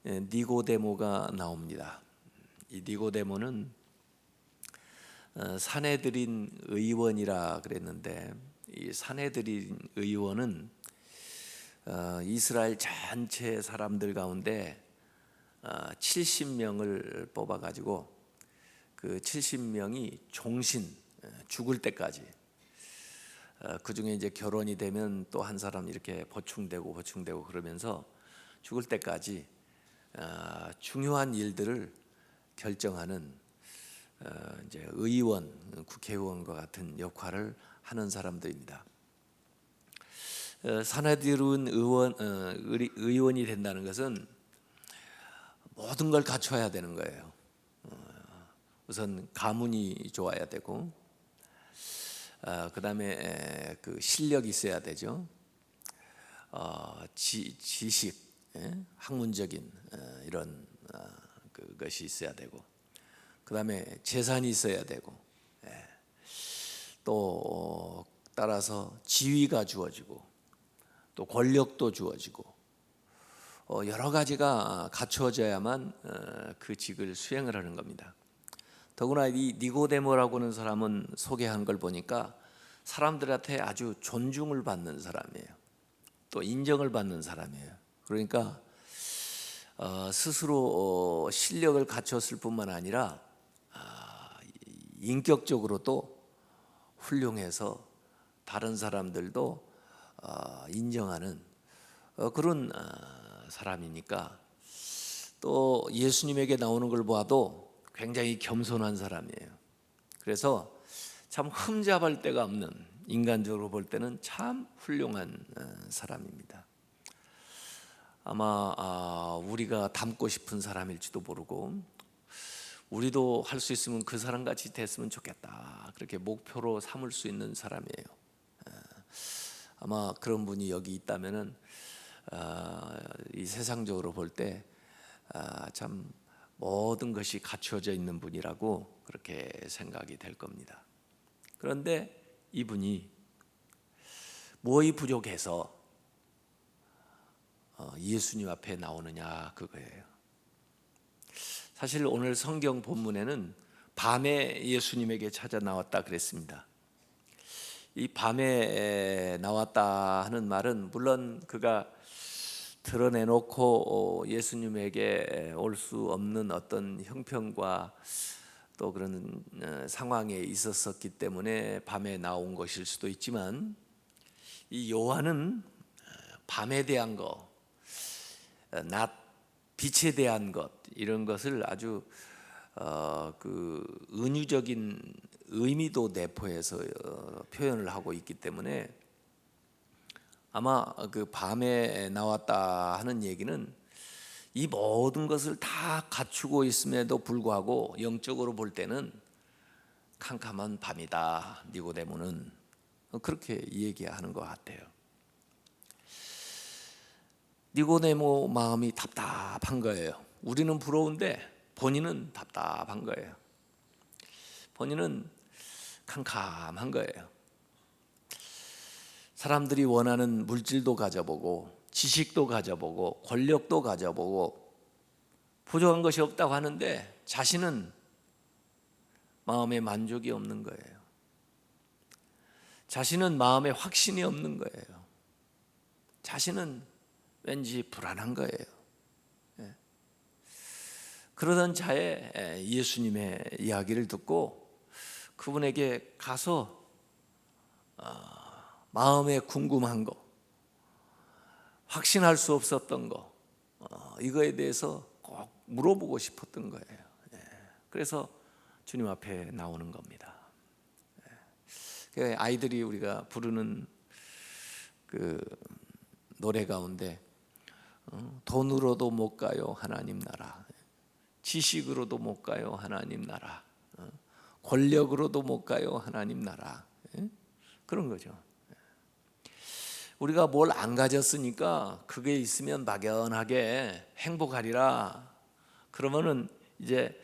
니고데모가 나옵니다. 이 니고데모는 산헤드린 의원이라 그랬는데, 이 산헤드린 의원은 이스라엘 전체 사람들 가운데 70명을 뽑아가지고 그 70명이 종신 죽을 때까지, 그 중에 이제 결혼이 되면 또 한 사람 이렇게 보충되고 그러면서 죽을 때까지 중요한 일들을 결정하는 이제 의원, 국회의원과 같은 역할을 하는 사람들입니다. 산헤드린 의원이 된다는 것은 모든 걸 갖춰야 되는 거예요. 우선 가문이 좋아야 되고, 그 다음에 그 실력이 있어야 되죠. 지식, 학문적인 이런 그것이 있어야 되고, 그 다음에 재산이 있어야 되고, 또 따라서 지위가 주어지고, 또 권력도 주어지고, 여러 가지가 갖추어져야만 그 직을 수행을 하는 겁니다. 더구나 이 니고데모라고 하는 사람은 소개한 걸 보니까 사람들한테 아주 존중을 받는 사람이에요. 또 인정을 받는 사람이에요. 그러니까 스스로 실력을 갖췄을 뿐만 아니라 인격적으로도 훌륭해서 다른 사람들도 인정하는 그런 사람이니까, 또 예수님에게 나오는 걸 봐도 굉장히 겸손한 사람이에요. 그래서 참 흠잡을 데가 없는, 인간적으로 볼 때는 참 훌륭한 사람입니다. 아마 우리가 닮고 싶은 사람일지도 모르고, 우리도 할 수 있으면 그 사람같이 됐으면 좋겠다, 그렇게 목표로 삼을 수 있는 사람이에요. 아마 그런 분이 여기 있다면은 이 세상적으로 볼 때 참 모든 것이 갖추어져 있는 분이라고 그렇게 생각이 될 겁니다. 그런데 이분이 무엇이 부족해서 예수님 앞에 나오느냐, 그거예요. 사실 오늘 성경 본문에는 밤에 예수님에게 찾아 나왔다 그랬습니다. 이 밤에 나왔다 하는 말은 물론 그가 드러내놓고 예수님에게 올 수 없는 어떤 형편과 또 그런 상황에 있었었기 때문에 밤에 나온 것일 수도 있지만, 이 요한은 밤에 대한 것, 낮 빛에 대한 것, 이런 것을 아주 그 은유적인 의미도 내포해서 표현을 하고 있기 때문에, 아마 그 밤에 나왔다 하는 얘기는 이 모든 것을 다 갖추고 있음에도 불구하고 영적으로 볼 때는 캄캄한 밤이다, 니고데모는, 그렇게 얘기하는 것 같아요. 니고데모 마음이 답답한 거예요. 우리는 부러운데 본인은 답답한 거예요. 본인은 캄캄한 거예요. 사람들이 원하는 물질도 가져보고, 지식도 가져보고, 권력도 가져보고, 부족한 것이 없다고 하는데 자신은 마음에 만족이 없는 거예요. 자신은 마음에 확신이 없는 거예요. 자신은 왠지 불안한 거예요. 그러던 차에 예수님의 이야기를 듣고 그분에게 가서 마음에 궁금한 거, 확신할 수 없었던 거, 이거에 대해서 꼭 물어보고 싶었던 거예요. 그래서 주님 앞에 나오는 겁니다. 아이들이 우리가 부르는 그 노래 가운데 돈으로도 못 가요 하나님 나라, 지식으로도 못 가요 하나님 나라, 권력으로도 못 가요 하나님 나라, 그런 거죠. 우리가 뭘 안 가졌으니까 그게 있으면 막연하게 행복하리라, 그러면은 이제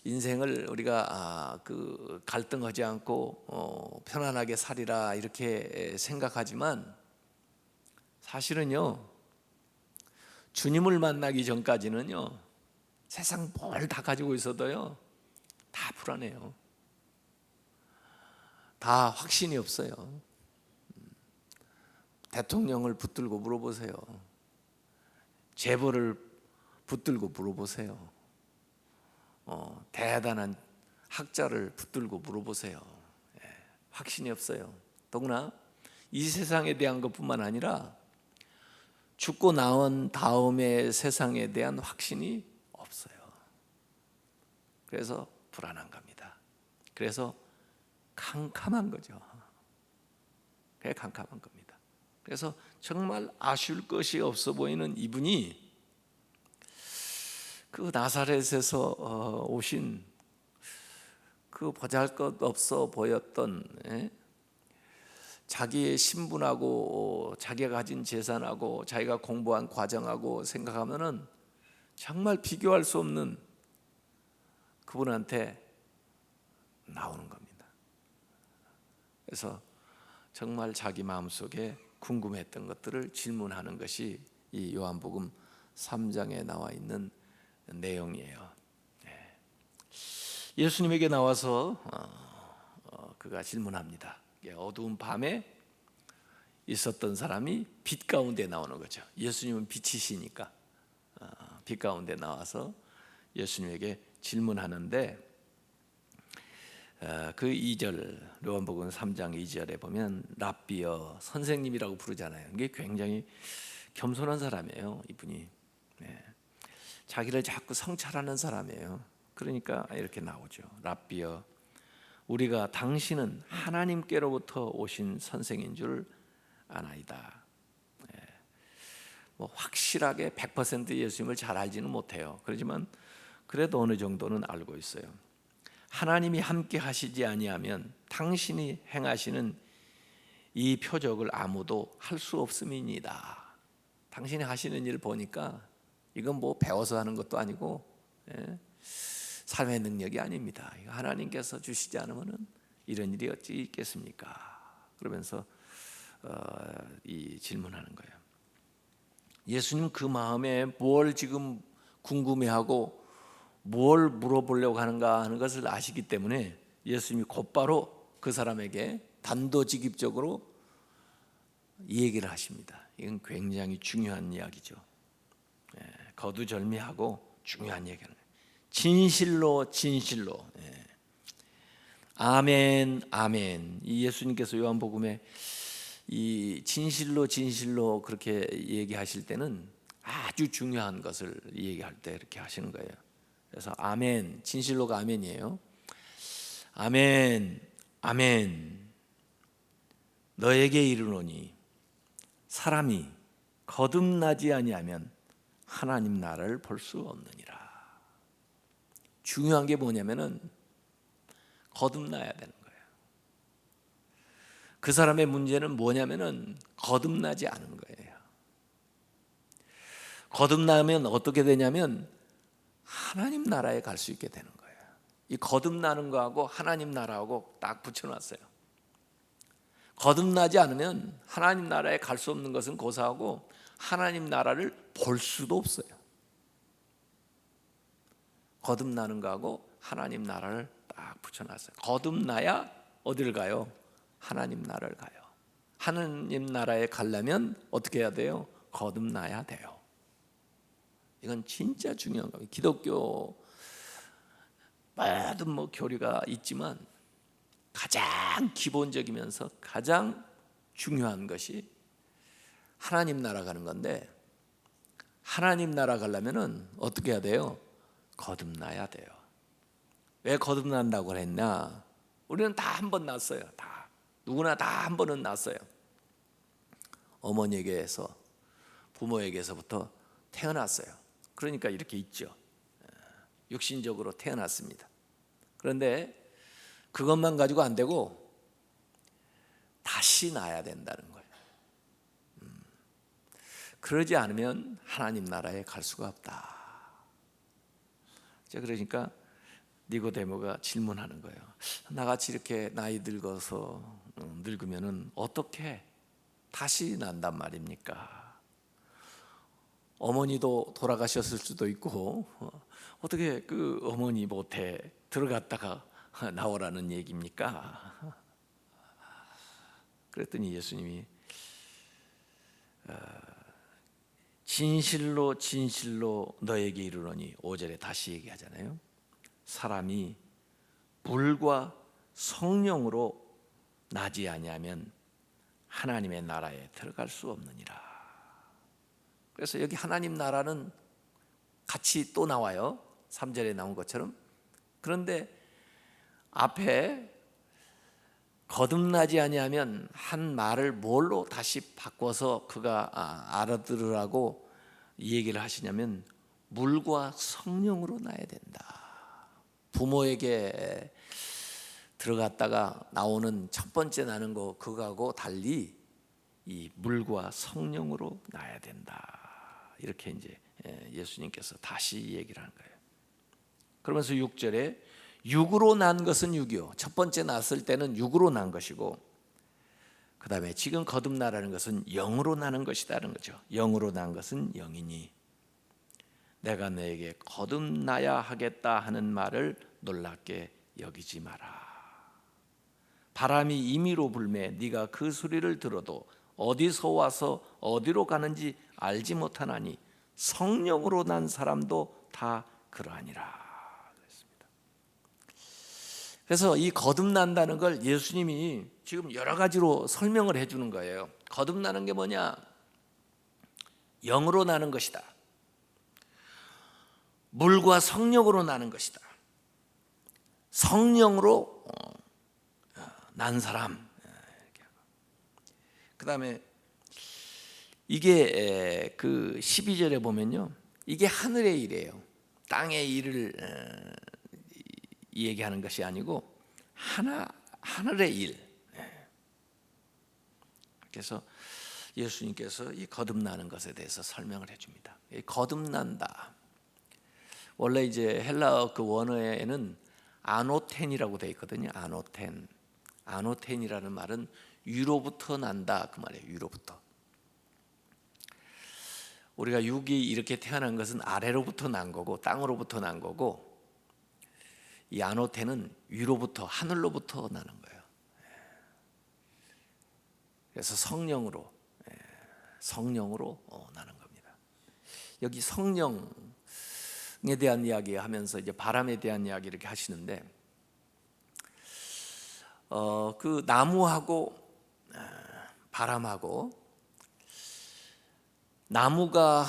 인생을 우리가 그 갈등하지 않고 편안하게 살리라, 이렇게 생각하지만 사실은요, 주님을 만나기 전까지는요, 세상 뭘 다 가지고 있어도요, 다 불안해요. 다 확신이 없어요. 대통령을 붙들고 물어보세요. 재벌을 붙들고 물어보세요. 대단한 학자를 붙들고 물어보세요. 확신이 없어요. 더구나 이 세상에 대한 것뿐만 아니라 죽고 나온 다음의 세상에 대한 확신이 없어요. 그래서 불안한 겁니다. 그래서 캄캄한 거죠. 그게 캄캄한 겁니다. 그래서 정말 아쉬울 것이 없어 보이는 이분이 그 나사렛에서 오신 그 보잘것없어 보였던 자기의 신분하고 자기가 가진 재산하고 자기가 공부한 과정하고 생각하면은 정말 비교할 수 없는 그분한테 나오는 겁니다. 그래서 정말 자기 마음속에 궁금했던 것들을 질문하는 것이 이 요한복음 3장에 나와 있는 내용이에요. 예수님에게 나와서 그가 질문합니다. 어두운 밤에 있었던 사람이 빛 가운데 나오는 거죠. 예수님은 빛이시니까 빛 가운데 나와서 예수님에게 질문하는데, 그 2절 요한복음 3장 2절에 보면 랍비여, 선생님이라고 부르잖아요. 이게 굉장히 겸손한 사람이에요. 이분이 자기를 자꾸 성찰하는 사람이에요. 그러니까 이렇게 나오죠. 랍비여, 우리가 당신은 하나님께로부터 오신 선생인 줄 아나이다. 뭐 확실하게 100% 예수님을 잘 알지는 못해요. 그렇지만 그래도 어느 정도는 알고 있어요. 하나님이 함께 하시지 아니하면 당신이 행하시는 이 표적을 아무도 할 수 없음이니이다. 당신이 하시는 일을 보니까 이건 뭐 배워서 하는 것도 아니고 삶의 능력이 아닙니다. 하나님께서 주시지 않으면 이런 일이 어찌 있겠습니까? 그러면서 이 질문하는 거예요. 예수님 그 마음에 뭘 지금 궁금해하고 뭘 물어보려고 하는가 하는 것을 아시기 때문에 예수님이 곧바로 그 사람에게 단도직입적으로 이 얘기를 하십니다. 이건 굉장히 중요한 이야기죠. 거두절미하고 중요한 얘기를. 진실로 진실로. 아멘 아멘. 이 예수님께서 요한복음에 이 진실로 진실로 그렇게 얘기하실 때는 아주 중요한 것을 얘기할 때 이렇게 하시는 거예요. 그래서 아멘, 진실로가 아멘이에요. 아멘 아멘. 너에게 이르노니 사람이 거듭나지 아니하면 하나님 나라를 볼 수 없느니라. 중요한 게 뭐냐면은 거듭나야 되는 거예요. 그 사람의 문제는 뭐냐면은 거듭나지 않은 거예요. 거듭나면 어떻게 되냐면 하나님 나라에 갈 수 있게 되는 거예요. 이 거듭나는 거하고 하나님 나라하고 딱 붙여놨어요. 거듭나지 않으면 하나님 나라에 갈 수 없는 것은 고사하고 하나님 나라를 볼 수도 없어요. 거듭나는 거하고 하나님 나라를 딱 붙여놨어요. 거듭나야 어디를 가요? 하나님 나라를 가요. 하나님 나라에 가려면 어떻게 해야 돼요? 거듭나야 돼요. 이건 진짜 중요한 겁니다. 기독교 모든 뭐 교리가 있지만 가장 기본적이면서 가장 중요한 것이 하나님 나라 가는 건데, 하나님 나라 가려면은 어떻게 해야 돼요? 거듭나야 돼요. 왜 거듭난다고 했냐? 우리는 다 한 번 났어요. 다 누구나 다 한 번은 났어요. 어머니에게서 부모에게서부터 태어났어요. 그러니까 이렇게 있죠. 육신적으로 태어났습니다. 그런데 그것만 가지고 안 되고 다시 나야 된다는 거예요. 그러지 않으면 하나님 나라에 갈 수가 없다. 그러니까 니고데모가 질문하는 거예요. 나같이 이렇게 나이 들어서 늙으면은 어떻게 다시 난단 말입니까? 어머니도 돌아가셨을 수도 있고 어떻게 그 어머니 못에 들어갔다가 나오라는 얘기입니까? 그랬더니 예수님이 진실로 진실로 너에게 이르노니 5절에 다시 얘기하잖아요. 사람이 물과 성령으로 나지 아니하면 하나님의 나라에 들어갈 수 없느니라. 그래서 여기 하나님 나라는 같이 또 나와요. 3절에 나온 것처럼. 그런데 앞에 거듭나지 아니하면 한 말을 뭘로 다시 바꿔서 그가 알아들으라고 이 얘기를 하시냐면 물과 성령으로 나야 된다. 부모에게 들어갔다가 나오는 첫 번째 나는 거 그거하고 달리 이 물과 성령으로 나야 된다. 이렇게 이제 예수님께서 다시 얘기를 하는 거예요. 그러면서 6절에 육으로 난 것은 육이요. 첫 번째 났을 때는 육으로 난 것이고 그 다음에 지금 거듭나라는 것은 영으로 나는 것이다는 거죠. 영으로 난 것은 영이니 내가 너에게 거듭나야 하겠다 하는 말을 놀랍게 여기지 마라. 바람이 임의로 불매 네가 그 소리를 들어도 어디서 와서 어디로 가는지 알지 못하나니 성령으로 난 사람도 다 그러하니라. 그래서 이 거듭난다는 걸 예수님이 지금 여러 가지로 설명을 해주는 거예요. 거듭나는 게 뭐냐? 영으로 나는 것이다. 물과 성령으로 나는 것이다. 성령으로 난 사람. 그 다음에 이게 그 12절에 보면요, 이게 하늘의 일이에요. 땅의 일을 얘기하는 것이 아니고 하늘의 일. 그래서 예수님께서 이 거듭나는 것에 대해서 설명을 해줍니다. 거듭난다. 원래 이제 헬라어 그 원어에는 아노텐이라고 되어 있거든요. 아노텐. 아노텐이라는 말은 위로부터 난다 그 말이에요. 위로부터. 우리가 육이 이렇게 태어난 것은 아래로부터 난 거고 땅으로부터 난 거고, 이 아노텐은 위로부터 하늘로부터 나는 거예요. 그래서 성령으로 나는 겁니다. 여기 성령에 대한 이야기하면서 이제 바람에 대한 이야기 이렇게 하시는데, 그 나무하고 바람하고, 나무가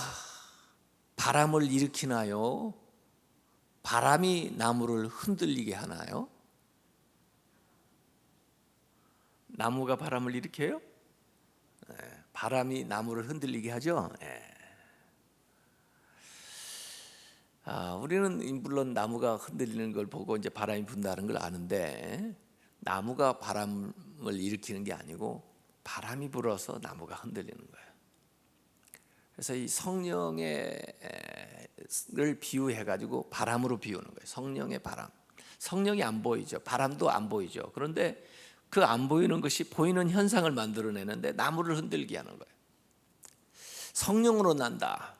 바람을 일으키나요? 바람이 나무를 흔들리게 하나요? 나무가 바람을 일으켜요? 바람이 나무를 흔들리게 하죠. 우리는 물론 나무가 흔들리는 걸 보고 이제 바람이 분다는 걸 아는데, 나무가 바람을 일으키는 게 아니고 바람이 불어서 나무가 흔들리는 거예요. 그래서 이 성령을 비유해 가지고 바람으로 비우는 거예요. 성령의 바람. 성령이 안 보이죠. 바람도 안 보이죠. 그런데 그 안 보이는 것이 보이는 현상을 만들어내는데 나무를 흔들게 하는 거예요. 성령으로 난다.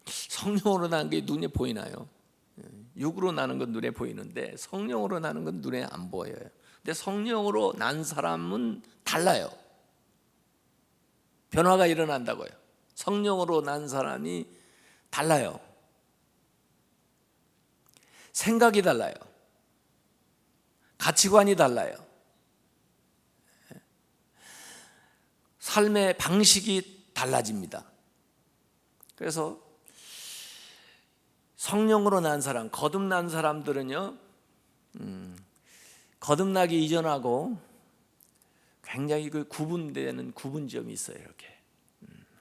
성령으로 나는 게 눈에 보이나요? 육으로 나는 건 눈에 보이는데 성령으로 나는 건 눈에 안 보여요. 근데 성령으로 난 사람은 달라요. 변화가 일어난다고요. 성령으로 난 사람이 달라요. 생각이 달라요. 가치관이 달라요. 삶의 방식이 달라집니다. 그래서 성령으로 난 사람, 거듭난 사람들은요, 거듭나기 이전하고 굉장히 그 구분되는 구분점이 있어요. 이렇게.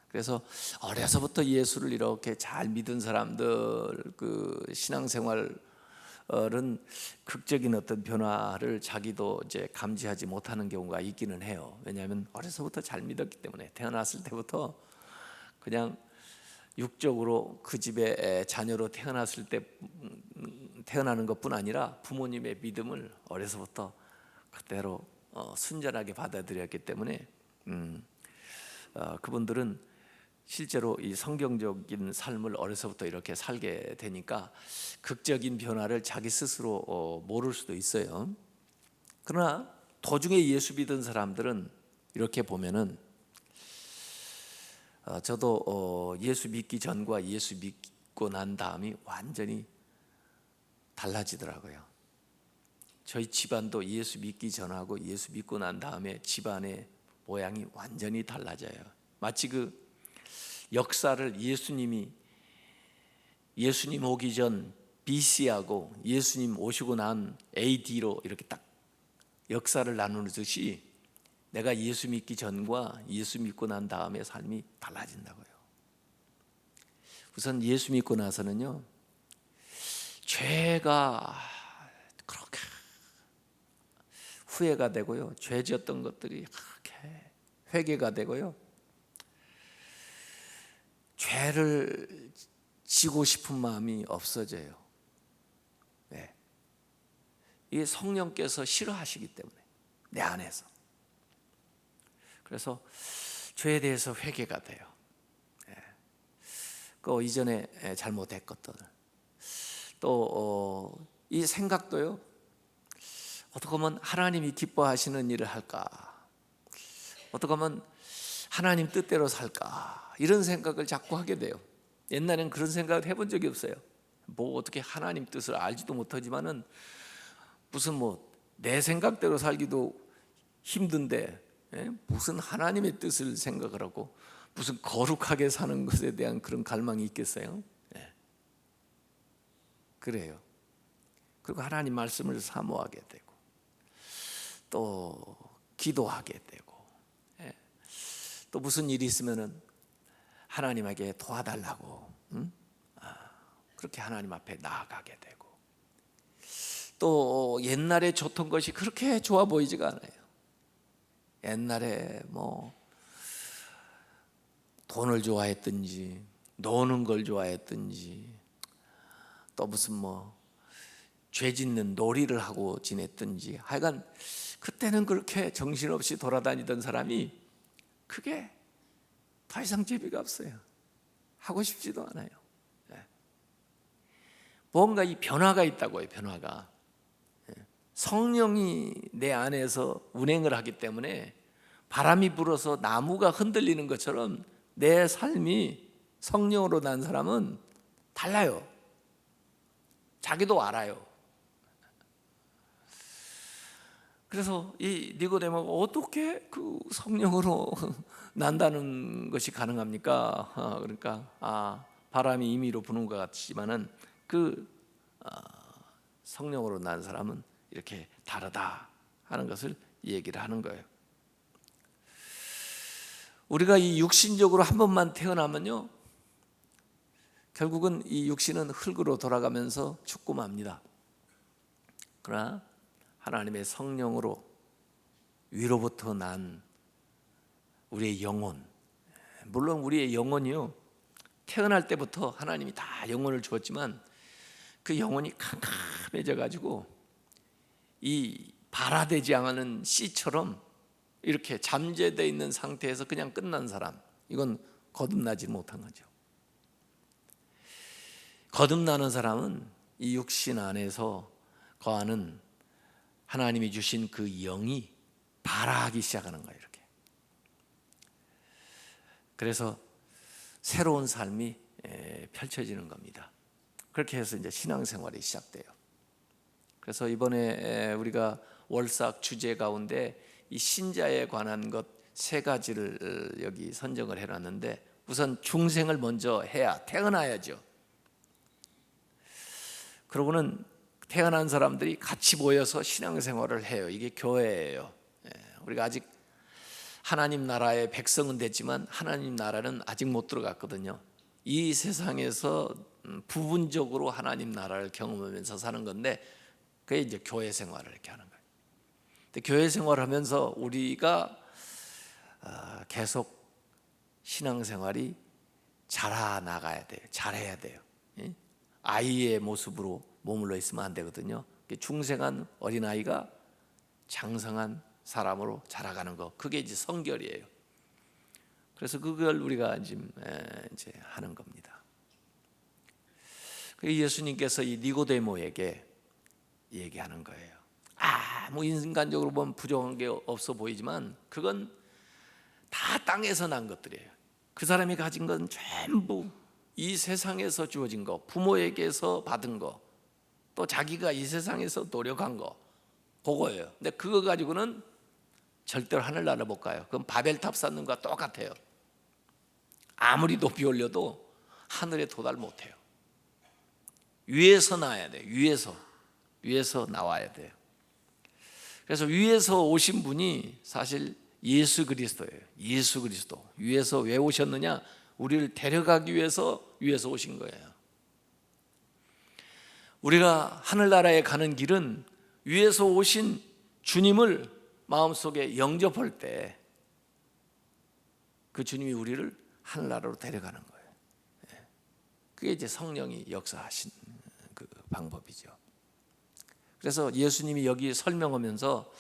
그래서 어려서부터 예수를 이렇게 잘 믿은 사람들, 그 신앙생활은 극적인 어떤 변화를 자기도 이제 감지하지 못하는 경우가 있기는 해요. 왜냐하면 어려서부터 잘 믿었기 때문에, 태어났을 때부터 그냥 육적으로 그 집에 자녀로 태어났을 때 태어나는 것뿐 아니라 부모님의 믿음을 어려서부터 그대로 순전하게 받아들였기 때문에 그분들은 실제로 이 성경적인 삶을 어려서부터 이렇게 살게 되니까 극적인 변화를 자기 스스로 모를 수도 있어요. 그러나 도중에 예수 믿은 사람들은 이렇게 보면은 저도 예수 믿기 전과 예수 믿고 난 다음이 완전히 달라지더라고요. 저희 집안도 예수 믿기 전하고 예수 믿고 난 다음에 집안의 모양이 완전히 달라져요. 마치 그 역사를 예수님 오기 전 BC하고 예수님 오시고 난 AD로 이렇게 딱 역사를 나누듯이 내가 예수 믿기 전과 예수 믿고 난 다음의 삶이 달라진다고요. 우선 예수 믿고 나서는요, 죄가 그렇게 후회가 되고요, 죄 지었던 것들이 그렇게 회개가 되고요, 죄를 지고 싶은 마음이 없어져요. 네. 이게 성령께서 싫어하시기 때문에 내 안에서. 그래서 죄에 대해서 회개가 돼요. 그 이전에 잘못했거든. 또 이 생각도요, 어떻게 하면 하나님이 기뻐하시는 일을 할까, 어떻게 하면 하나님 뜻대로 살까, 이런 생각을 자꾸 하게 돼요. 옛날엔 그런 생각을 해본 적이 없어요. 뭐 어떻게 하나님 뜻을 알지도 못하지만은 무슨 뭐 내 생각대로 살기도 힘든데 무슨 하나님의 뜻을 생각을 하고 무슨 거룩하게 사는 것에 대한 그런 갈망이 있겠어요? 그래요. 그리고 하나님 말씀을 사모하게 되고 또 기도하게 되고 또 무슨 일이 있으면은 하나님에게 도와달라고 그렇게 하나님 앞에 나아가게 되고, 또 옛날에 좋던 것이 그렇게 좋아 보이지가 않아요. 옛날에 뭐 돈을 좋아했든지 노는 걸 좋아했든지 또 무슨 뭐 죄 짓는 놀이를 하고 지냈든지, 하여간 그때는 그렇게 정신없이 돌아다니던 사람이 그게 더 이상 재미가 없어요. 하고 싶지도 않아요. 뭔가 이 변화가 있다고요. 변화가. 성령이 내 안에서 운행을 하기 때문에 바람이 불어서 나무가 흔들리는 것처럼 내 삶이 성령으로 난 사람은 달라요. 자기도 알아요. 그래서 이 니고데모가 어떻게 그 성령으로 난다는 것이 가능합니까? 그러니까 바람이 임의로 부는 것 같지만은 그 성령으로 난 사람은 이렇게 다르다 하는 것을 얘기를 하는 거예요. 우리가 이 육신적으로 한 번만 태어나면요, 결국은 이 육신은 흙으로 돌아가면서 죽고 맙니다. 그러나 하나님의 성령으로 위로부터 난 우리의 영혼, 물론 우리의 영혼이요, 태어날 때부터 하나님이 다 영혼을 주었지만 그 영혼이 캄캄해져 가지고 이 발화되지 않은 씨처럼 이렇게 잠재되어 있는 상태에서 그냥 끝난 사람, 이건 거듭나지 못한 거죠. 거듭나는 사람은 이 육신 안에서 거하는 하나님이 주신 그 영이 발화하기 시작하는 거예요. 이렇게. 그래서 새로운 삶이 펼쳐지는 겁니다. 그렇게 해서 이제 신앙생활이 시작돼요. 그래서 이번에 우리가 월삭 주제 가운데 이 신자에 관한 것 3가지를 여기 선정을 해놨는데, 우선 중생을 먼저 해야, 태어나야죠. 그러고는 태어난 사람들이 같이 모여서 신앙생활을 해요. 이게 교회예요. 우리가 아직 하나님 나라의 백성은 됐지만 하나님 나라는 아직 못 들어갔거든요. 이 세상에서 부분적으로 하나님 나라를 경험하면서 사는 건데, 그게 이제 교회 생활을 이렇게 하는 거예요. 근데 교회 생활을 하면서 우리가 계속 신앙생활이 자라나가야 돼요. 잘해야 돼요. 아이의 모습으로 머물러 있으면 안 되거든요. 중생한 어린아이가 장성한 사람으로 자라가는 거, 그게 이제 성결이에요. 그래서 그걸 우리가 지금 이제 하는 겁니다. 예수님께서 이 니고데모에게 얘기하는 거예요. 뭐 인간적으로 보면 부정한 게 없어 보이지만 그건 다 땅에서 난 것들이에요. 그 사람이 가진 건 전부 이 세상에서 주어진 거, 부모에게서 받은 거, 또 자기가 이 세상에서 노력한 거, 그거예요. 근데 그거 가지고는 절대로 하늘나라 못 가요. 그건 바벨탑 쌓는 거와 똑같아요. 아무리 높이 올려도 하늘에 도달 못해요. 위에서 나와야 돼요. 위에서 나와야 돼요. 그래서 위에서 오신 분이 사실 예수 그리스도예요. 예수 그리스도. 위에서 왜 오셨느냐? 우리를 데려가기 위해서 위에서 오신 거예요. 우리가 하늘나라에 가는 길은 위에서 오신 주님을 마음속에 영접할 때 그 주님이 우리를 하늘나라로 데려가는 거예요. 그게 이제 성령이 역사하신 그 방법이죠. 그래서 예수님이 여기 설명하면서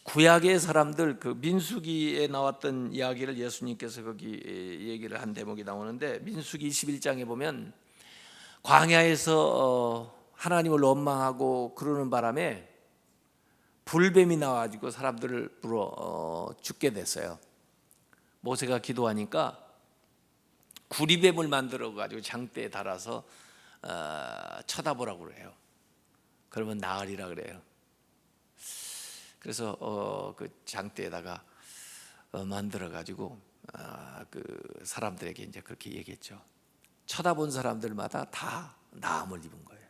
구약의 사람들, 그 민수기에 나왔던 이야기를 예수님께서 거기 얘기를 한 대목이 나오는데, 민수기 21장에 보면 광야에서 하나님을 원망하고 그러는 바람에 불뱀이 나와가지고 사람들을 물어 죽게 됐어요. 모세가 기도하니까 구리뱀을 만들어 가지고 장대에 달아서 쳐다보라고 그래요. 그러면 나으리라 그래요. 그래서 그 장대에다가 만들어 가지고 그 사람들에게 이제 그렇게 얘기했죠. 쳐다본 사람들마다 다 나음을 입은 거예요.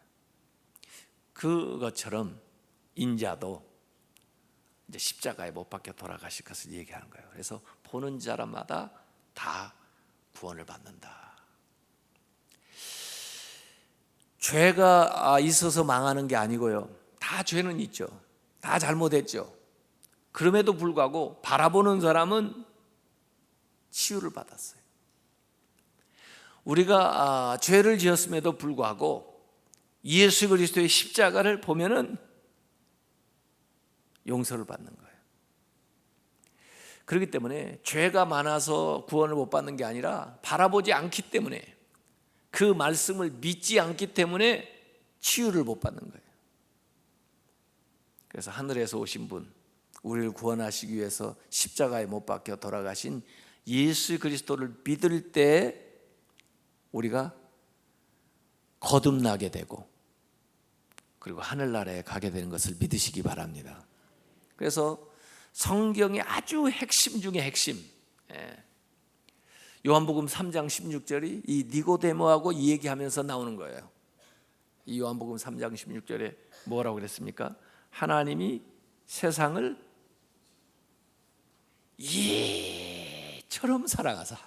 그것처럼 인자도 이제 십자가에 못 박혀 돌아가실 것을 얘기하는 거예요. 그래서 보는 사람마다 다 구원을 받는다. 죄가 있어서 망하는 게 아니고요. 다 죄는 있죠. 다 잘못했죠. 그럼에도 불구하고 바라보는 사람은 치유를 받았어요. 우리가 죄를 지었음에도 불구하고 예수 그리스도의 십자가를 보면은 용서를 받는 거예요. 그렇기 때문에 죄가 많아서 구원을 못 받는 게 아니라 바라보지 않기 때문에, 그 말씀을 믿지 않기 때문에 치유를 못 받는 거예요. 그래서 하늘에서 오신 분, 우리를 구원하시기 위해서 십자가에 못 박혀 돌아가신 예수 그리스도를 믿을 때 우리가 거듭나게 되고 그리고 하늘나라에 가게 되는 것을 믿으시기 바랍니다. 그래서 성경의 아주 핵심 중에 핵심, 요한복음 3장 16절이 이 니고데모하고 이 얘기하면서 나오는 거예요. 이 요한복음 3장 16절에 뭐라고 그랬습니까? 하나님이 세상을 이처럼 사랑하사.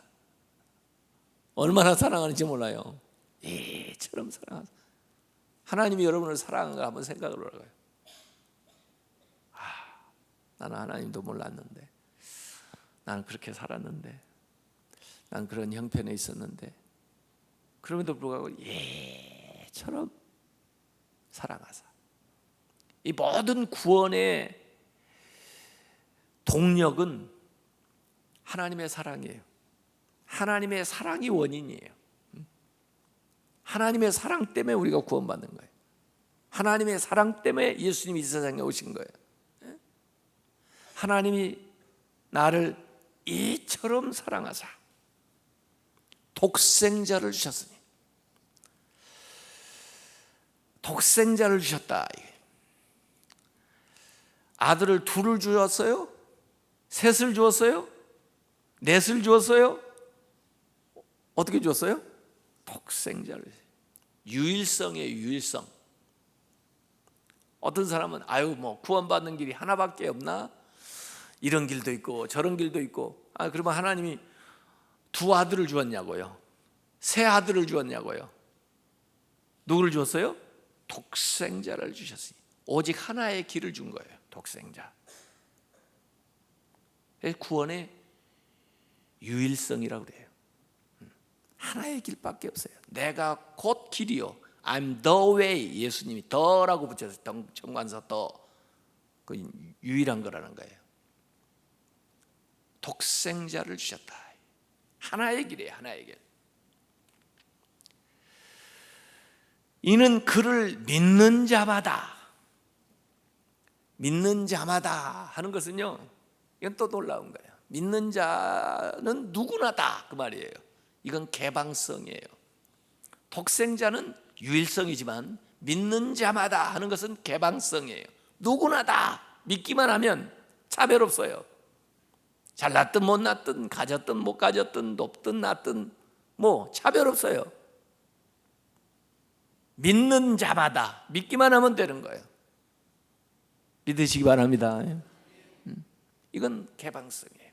얼마나 사랑하는지 몰라요. 이처럼 사랑하사. 하나님이 여러분을 사랑한 걸 한번 생각을 해봐요. 나는 하나님도 몰랐는데, 나는 그렇게 살았는데, 난 그런 형편에 있었는데, 그럼에도 불구하고 예처럼 사랑하사. 이 모든 구원의 동력은 하나님의 사랑이에요. 하나님의 사랑이 원인이에요. 하나님의 사랑 때문에 우리가 구원받는 거예요. 하나님의 사랑 때문에 예수님이 이 세상에 오신 거예요. 하나님이 나를 이처럼 사랑하사 독생자를 주셨으니, 독생자를 주셨다. 아들을 둘을 주었어요? 셋을 주었어요? 넷을 주었어요? 어떻게 주었어요? 독생자를. 유일성이에요. 유일성. 어떤 사람은 뭐 구원받는 길이 하나밖에 없나? 이런 길도 있고 저런 길도 있고. 그러면 하나님이 두 아들을 주었냐고요? 세 아들을 주었냐고요? 누구를 주었어요? 독생자를 주셨으니. 오직 하나의 길을 준 거예요. 독생자. 구원의 유일성이라고 그래요. 하나의 길밖에 없어요. 내가 곧 길이요. I'm the way. 예수님이 더라고 붙여서 정관사 더. 그 유일한 거라는 거예요. 독생자를 주셨다. 하나의 길이에요. 하나의 길. 이는 그를 믿는 자마다 하는 것은요, 이건 또 놀라운 거예요. 믿는 자는 누구나다 그 말이에요. 이건 개방성이에요. 독생자는 유일성이지만 믿는 자마다 하는 것은 개방성이에요. 누구나다 믿기만 하면 차별 없어요. 잘났든 못났든 가졌든 못 가졌든 높든 낮든 뭐 차별 없어요. 믿는 자마다 믿기만 하면 되는 거예요. 믿으시기 바랍니다. 이건 개방성이에요.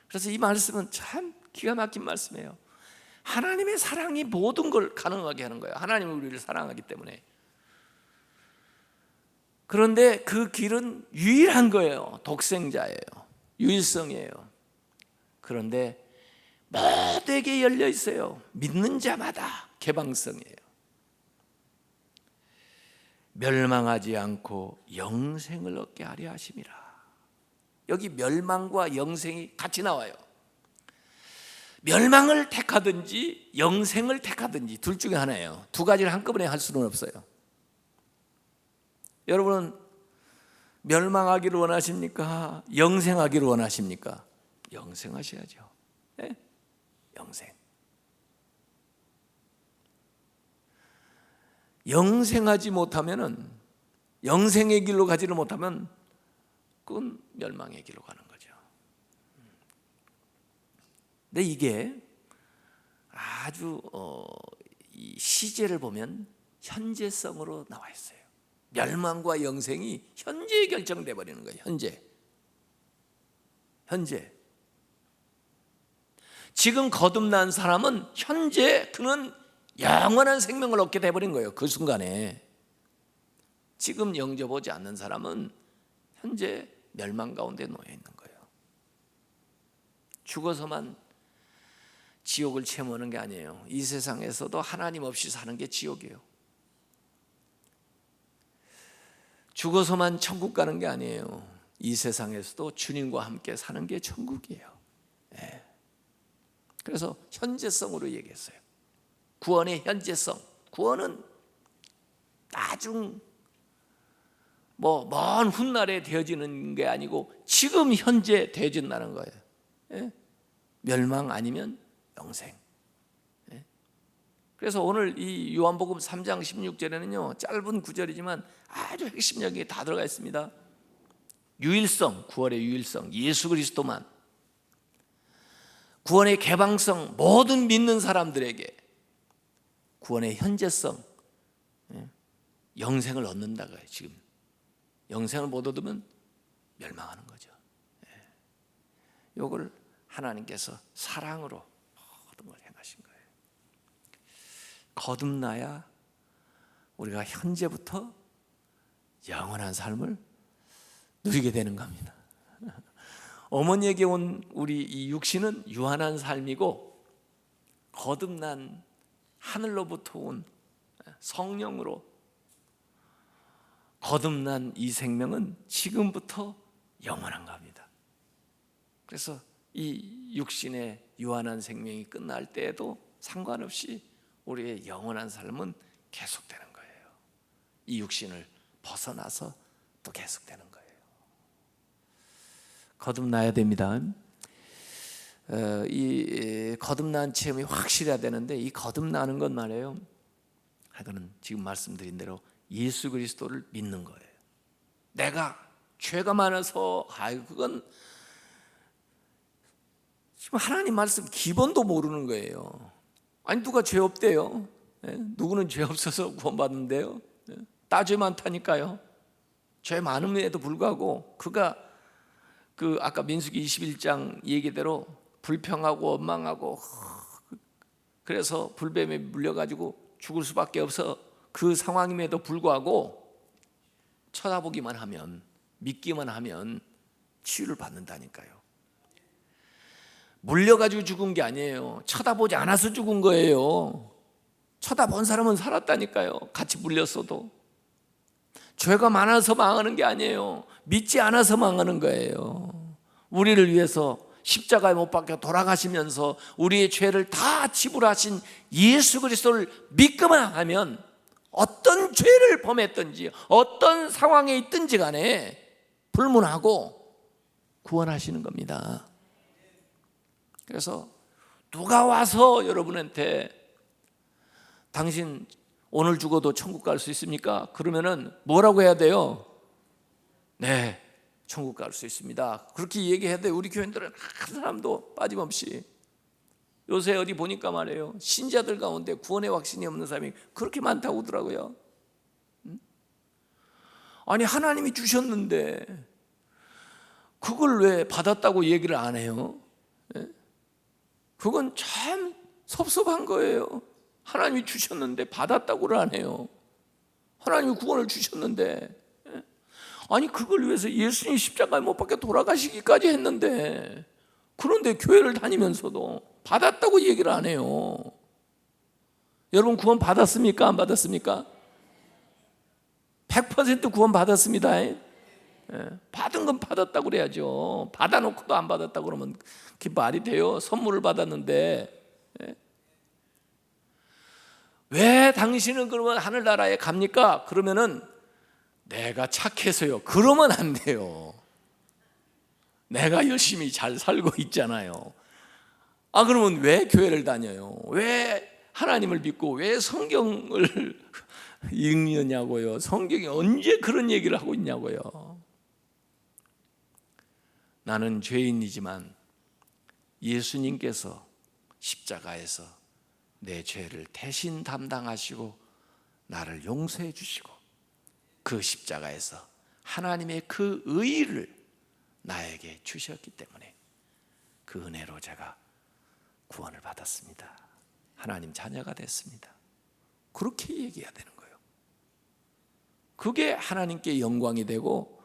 그래서 이 말씀은 참 기가 막힌 말씀이에요. 하나님의 사랑이 모든 걸 가능하게 하는 거예요. 하나님은 우리를 사랑하기 때문에. 그런데 그 길은 유일한 거예요. 독생자예요. 유일성이에요. 그런데 모두에게 열려 있어요. 믿는 자마다 개방성이에요. 멸망하지 않고 영생을 얻게 하려 하심이라. 여기 멸망과 영생이 같이 나와요. 멸망을 택하든지 영생을 택하든지 둘 중에 하나예요. 두 가지를 한꺼번에 할 수는 없어요. 여러분은 멸망하기를 원하십니까? 영생하기를 원하십니까? 영생하셔야죠. 네? 영생. 영생하지 못하면은, 영생의 길로 가지를 못하면 그건 멸망의 길로 가는 거죠. 근데 이게 아주 이 시제를 보면 현재성으로 나와 있어요. 멸망과 영생이 현재에 결정돼 버리는 거예요. 현재. 지금 거듭난 사람은 현재 그는 영원한 생명을 얻게 돼 버린 거예요. 그 순간에. 지금 영접하지 않는 사람은 현재 멸망 가운데 놓여 있는 거예요. 죽어서만 지옥을 체험하는 게 아니에요. 이 세상에서도 하나님 없이 사는 게 지옥이에요. 죽어서만 천국 가는 게 아니에요. 이 세상에서도 주님과 함께 사는 게 천국이에요. 네. 그래서 현재성으로 얘기했어요. 구원의 현재성. 구원은 나중 먼 훗날에 되어지는 게 아니고 지금 현재 되어진다는 거예요. 예? 멸망 아니면 영생. 예? 그래서 오늘 이 요한복음 3장 16절에는요, 짧은 구절이지만 아주 핵심력이 다 들어가 있습니다. 유일성, 구원의 유일성, 예수 그리스도만. 구원의 개방성, 모든 믿는 사람들에게 구원의 현재성, 영생을 얻는다고요. 지금 영생을 못 얻으면 멸망하는 거죠. 이걸 하나님께서 사랑으로 모든 걸 행하신 거예요. 거듭나야 우리가 현재부터 영원한 삶을 누리게 되는 겁니다. 어머니에게 온 우리 이 육신은 유한한 삶이고, 거듭난 하늘로부터 온 성령으로 거듭난 이 생명은 지금부터 영원한 겁니다. 그래서 이 육신의 유한한 생명이 끝날 때에도 상관없이 우리의 영원한 삶은 계속되는 거예요. 이 육신을 벗어나서 또 계속되는 거예요. 거듭나야 됩니다. 이 거듭난 체험이 확실해야 되는데, 이 거듭나는 것 말이에요. 그거는 지금 말씀드린 대로 예수 그리스도를 믿는 거예요. 내가 죄가 많아서 그건 지금 하나님 말씀 기본도 모르는 거예요. 아니 누가 죄 없대요? 누구는 죄 없어서 구원받는데요? 다 죄 많다니까요. 죄 많음에도 불구하고 그가 아까 민수기 21장 얘기대로 불평하고 원망하고, 그래서 불뱀에 물려가지고 죽을 수밖에 없어 그 상황임에도 불구하고 쳐다보기만 하면, 믿기만 하면 치유를 받는다니까요. 물려가지고 죽은 게 아니에요. 쳐다보지 않아서 죽은 거예요. 쳐다본 사람은 살았다니까요. 같이 물렸어도. 죄가 많아서 망하는 게 아니에요. 믿지 않아서 망하는 거예요. 우리를 위해서 십자가에 못 박혀 돌아가시면서 우리의 죄를 다 지불하신 예수 그리스도를 믿기만 하면 어떤 죄를 범했든지 어떤 상황에 있든지 간에 불문하고 구원하시는 겁니다. 그래서 누가 와서 여러분한테 당신 오늘 죽어도 천국 갈 수 있습니까? 그러면은 뭐라고 해야 돼요? 네, 천국 갈 수 있습니다. 그렇게 얘기해야 돼요. 우리 교인들은 한 사람도 빠짐없이. 요새 어디 보니까 말이에요, 신자들 가운데 구원의 확신이 없는 사람이 그렇게 많다고 하더라고요. 아니, 하나님이 주셨는데 그걸 왜 받았다고 얘기를 안 해요? 그건 참 섭섭한 거예요. 하나님이 주셨는데 받았다고를 안 해요. 하나님이 구원을 주셨는데, 아니 그걸 위해서 예수님 십자가에 못 박혀 돌아가시기까지 했는데, 그런데 교회를 다니면서도 받았다고 얘기를 안 해요. 여러분 구원 받았습니까? 안 받았습니까? 100% 구원 받았습니다. 받은 건 받았다고 그래야죠. 받아놓고도 안 받았다고 그러면 그게 말이 돼요? 선물을 받았는데. 왜 당신은 그러면 하늘나라에 갑니까? 그러면은 내가 착해서요. 그러면 안 돼요. 내가 열심히 잘 살고 있잖아요. 그러면 왜 교회를 다녀요? 왜 하나님을 믿고 왜 성경을 읽느냐고요? 성경이 언제 그런 얘기를 하고 있냐고요? 나는 죄인이지만 예수님께서 십자가에서 내 죄를 대신 담당하시고 나를 용서해 주시고 그 십자가에서 하나님의 그 의를 나에게 주셨기 때문에 그 은혜로 제가 구원을 받았습니다. 하나님 자녀가 됐습니다. 그렇게 얘기해야 되는 거예요. 그게 하나님께 영광이 되고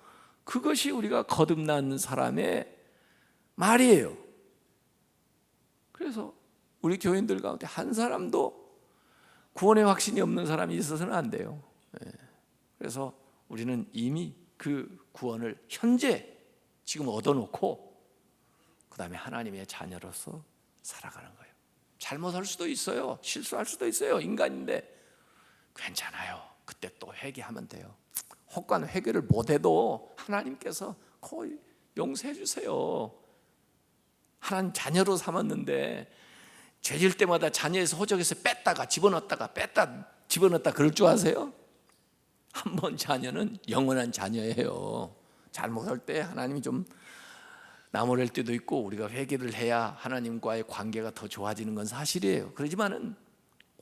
그것이 우리가 거듭난 사람의 말이에요. 그래서 우리 교인들 가운데 한 사람도 구원의 확신이 없는 사람이 있어서는 안 돼요. 그래서 우리는 이미 그 구원을 현재 지금 얻어놓고 그 다음에 하나님의 자녀로서 살아가는 거예요. 잘못할 수도 있어요. 실수할 수도 있어요. 인간인데 괜찮아요. 그때 또 회개하면 돼요. 혹간 회개를 못해도 하나님께서 거의 용서해 주세요. 하나님 자녀로 삼았는데 죄질 때마다 자녀에서 호적에서 뺐다가 집어넣었다가 뺐다 집어넣었다 그럴 줄 아세요? 한 번 자녀는 영원한 자녀예요. 잘못할 때 하나님이 좀 나무랄 때도 있고 우리가 회개를 해야 하나님과의 관계가 더 좋아지는 건 사실이에요. 그렇지만은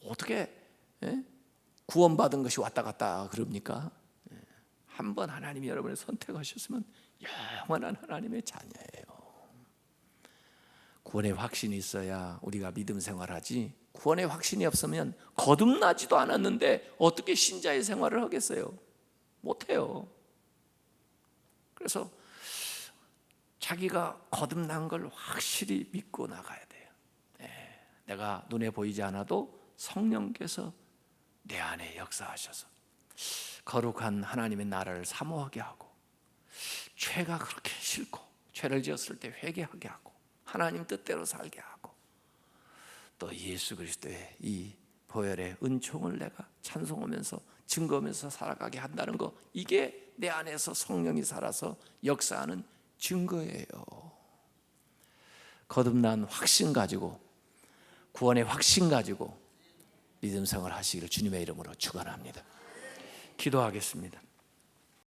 어떻게 구원받은 것이 왔다 갔다 그럽니까? 한 번 하나님이 여러분을 선택하셨으면 영원한 하나님의 자녀예요. 구원의 확신이 있어야 우리가 믿음 생활하지, 구원의 확신이 없으면 거듭나지도 않았는데 어떻게 신자의 생활을 하겠어요? 못해요. 그래서 자기가 거듭난 걸 확실히 믿고 나가야 돼요. 내가 눈에 보이지 않아도 성령께서 내 안에 역사하셔서 거룩한 하나님의 나라를 사모하게 하고, 죄가 그렇게 싫고 죄를 지었을 때 회개하게 하고 하나님 뜻대로 살게 하고, 또 예수 그리스도의 이 보혈의 은총을 내가 찬송하면서 증거하면서 살아가게 한다는 거, 이게 내 안에서 성령이 살아서 역사하는 증거예요. 거듭난 확신 가지고, 구원의 확신 가지고 믿음 생활 하시기를 주님의 이름으로 축원합니다. 기도하겠습니다.